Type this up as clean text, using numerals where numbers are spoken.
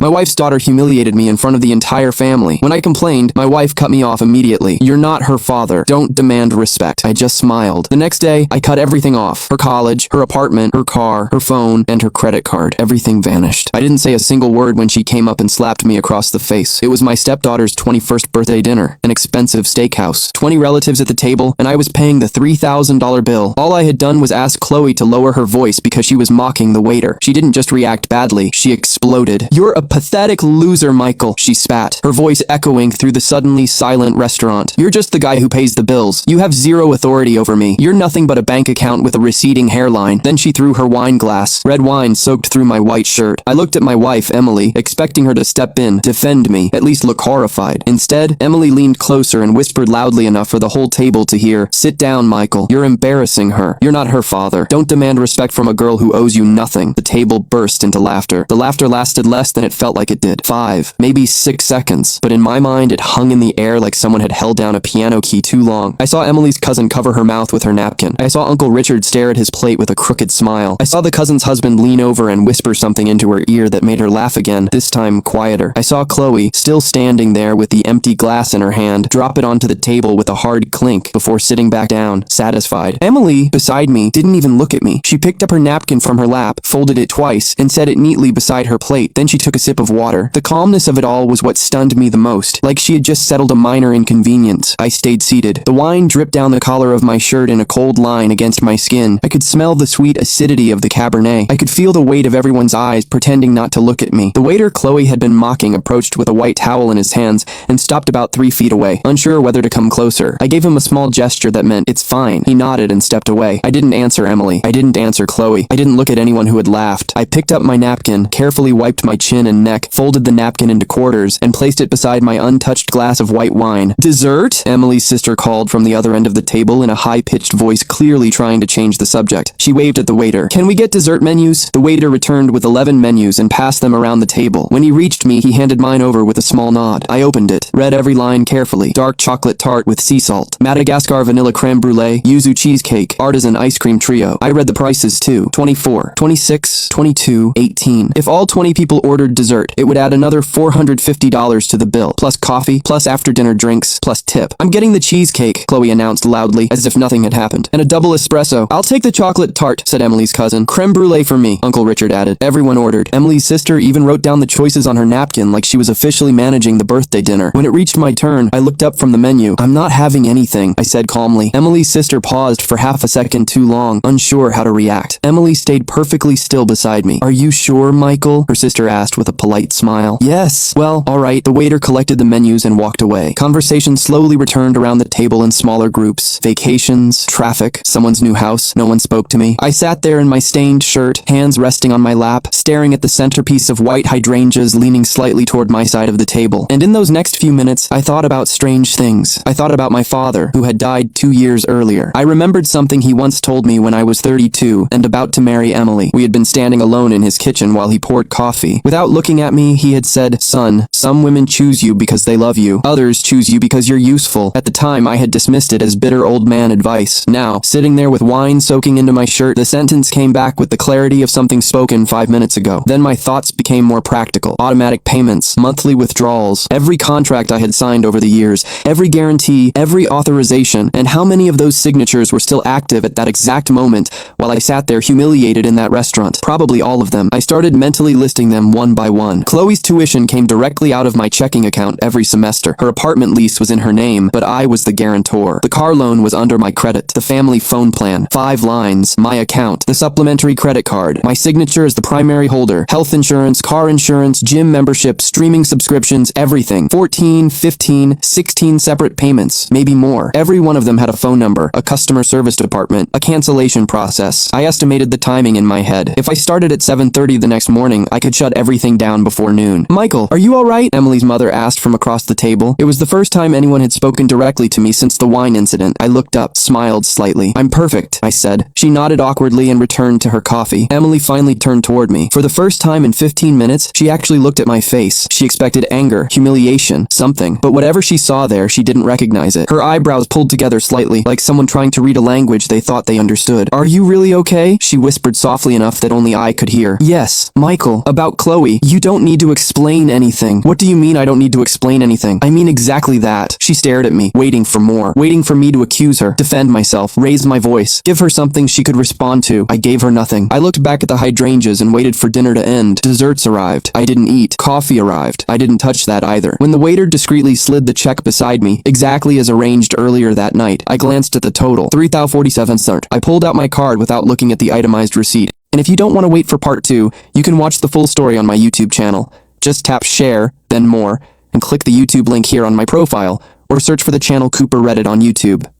My wife's daughter humiliated me in front of the entire family. When I complained, my wife cut me off immediately. You're not her father. Don't demand respect. I just smiled. The next day, I cut everything off. Her college, her apartment, her car, her phone, and her credit card. Everything vanished. I didn't say a single word when she came up and slapped me across the face. It was my stepdaughter's 21st birthday dinner, an expensive steakhouse, 20 relatives at the table, and I was paying the $3,000 bill. All I had done was ask Chloe to lower her voice because she was mocking the waiter. She didn't just react badly, she exploded. You're a pathetic loser, Michael, she spat, her voice echoing through the suddenly silent restaurant. You're just the guy who pays the bills. You have zero authority over me. You're nothing but a bank account with a receding hairline. Then she threw her wine glass. Red wine soaked through my white shirt. I looked at my wife, Emily, expecting her to step in, defend me, at least look horrified. Instead, Emily leaned closer and whispered loudly enough for the whole table to hear, "Sit down, Michael. You're embarrassing her. You're not her father. Don't demand respect from a girl who owes you nothing." The table burst into laughter. The laughter lasted less than it felt like it did. 5, maybe 6 seconds. But in my mind, it hung in the air like someone had held down a piano key too long. I saw Emily's cousin cover her mouth with her napkin. I saw Uncle Richard stare at his plate with a crooked smile. I saw the cousin's husband lean over and whisper something into her ear that made her laugh again, this time quieter. I saw Chloe, still standing there with the empty glass in her hand, drop it onto the table with a hard clink before sitting back down, satisfied. Emily, beside me, didn't even look at me. She picked up her napkin from her lap, folded it twice, and set it neatly beside her plate. Then she took a sip of water. The calmness of it all was what stunned me the most, like she had just settled a minor inconvenience. I stayed seated. The wine dripped down the collar of my shirt in a cold line against my skin. I could smell the sweet acidity of the Cabernet. I could feel the weight of everyone's eyes pretending not to look at me. The waiter Chloe had been mocking approached with a white towel in his hands and stopped about 3 feet away, unsure whether to come closer. I gave him a small gesture that meant, "It's fine." He nodded and stepped away. I didn't answer Emily. I didn't answer Chloe. I didn't look at anyone who had laughed. I picked up my napkin, carefully wiped my chin and neck, folded the napkin into quarters, and placed it beside my untouched glass of white wine. "Dessert?" Emily's sister called from the other end of the table in a high-pitched voice, clearly trying to change the subject. She waved at the waiter. "Can we get dessert menus?" The waiter returned with 11 menus and passed them around the table. When he reached me, he handed mine over with a small nod. I opened it, read every line carefully. Dark chocolate tart with sea salt, Madagascar vanilla creme brulee, yuzu cheesecake, artisan ice cream trio. I read the prices too. 24, 26, 22, 18. If all 20 people ordered dessert, it would add another $450 to the bill, plus coffee, plus after-dinner drinks, plus tip. "I'm getting the cheesecake," Chloe announced loudly, as if nothing had happened. "And a double espresso." "I'll take the chocolate tart," said Emily's cousin. "Creme brulee for me," Uncle Richard added. Everyone ordered. Emily's sister even wrote down the choices on her napkin like she was officially managing the birthday dinner. When it reached my turn, I looked up from the menu. "I'm not having anything," I said calmly. Emily's sister paused for half a second too long, unsure how to react. Emily stayed perfectly still beside me. "Are you sure, Michael?" her sister asked with a polite smile. "Yes." "Well, all right." The waiter collected the menus and walked away. Conversation slowly returned around the table in smaller groups. Vacations, traffic, someone's new house. No one spoke to me. I sat there in my stained shirt, hands resting on my lap, staring at the centerpiece of white hydrangeas leaning slightly toward my side of the table. And in those next few minutes, I thought about strange things. I thought about my father, who had died 2 years earlier. I remembered something he once told me when I was 32 and about to marry Emily. We had been standing alone in his kitchen while he poured coffee. Without looking at me, he had said, "Son, some women choose you because they love you. Others choose you because you're useful." At the time, I had dismissed it as bitter old man advice. Now, sitting there with wine soaking into my shirt, the sentence came back with the clarity of something spoken 5 minutes ago. Then my thoughts became more practical. Automatic payments, monthly withdrawals, every contract I had signed over the years, every guarantee, every authorization, and how many of those signatures were still active at that exact moment while I sat there humiliated in that restaurant. Probably all of them. I started mentally listing them one by one. Chloe's tuition came directly out of my checking account every semester. Her apartment lease was in her name, but I was the guarantor. The car loan was under my credit. The family phone plan, 5 lines, my account, the supplementary credit card, my signature as the primary holder, health insurance, car insurance, gym membership, streaming subscriptions, everything. 14, 15, 16 separate payments, maybe more. Every one of them had a phone number, a customer service department, a cancellation process. I estimated the timing in my head. If I started at 7:30 the next morning, I could shut everything down before noon. "Michael, are you all right?" Emily's mother asked from across the table. It was the first time anyone had spoken directly to me since the wine incident. I looked up, smiled slightly. "I'm perfect," I said. She nodded awkwardly and returned to her coffee. Emily finally turned toward me. For the first time in 15 minutes, she actually looked at my face. She expected anger, humiliation, something. But whatever she saw there, she didn't recognize it. Her eyebrows pulled together slightly, like someone trying to read a language they thought they understood. "Are you really okay?" She whispered softly enough that only I could hear. "Yes, Michael, about Chloe. You don't need to explain anything. What do you mean I don't need to explain anything? I mean exactly that. She stared at me, waiting for more, waiting for me to accuse her, defend myself, raise my voice, give her something she could respond to. I gave her nothing. I looked back at the hydrangeas and waited for dinner to end. Desserts arrived. I didn't eat. Coffee arrived. I didn't touch that either. When the waiter discreetly slid the check beside me, exactly as arranged earlier that night, I glanced at the total, 3,047 cert. I pulled out my card without looking at the itemized receipt. And if you don't want to wait for part 2, you can watch the full story on my YouTube channel. Just tap share, then more, and click the YouTube link here on my profile, or search for the channel Cooper Reddit on YouTube.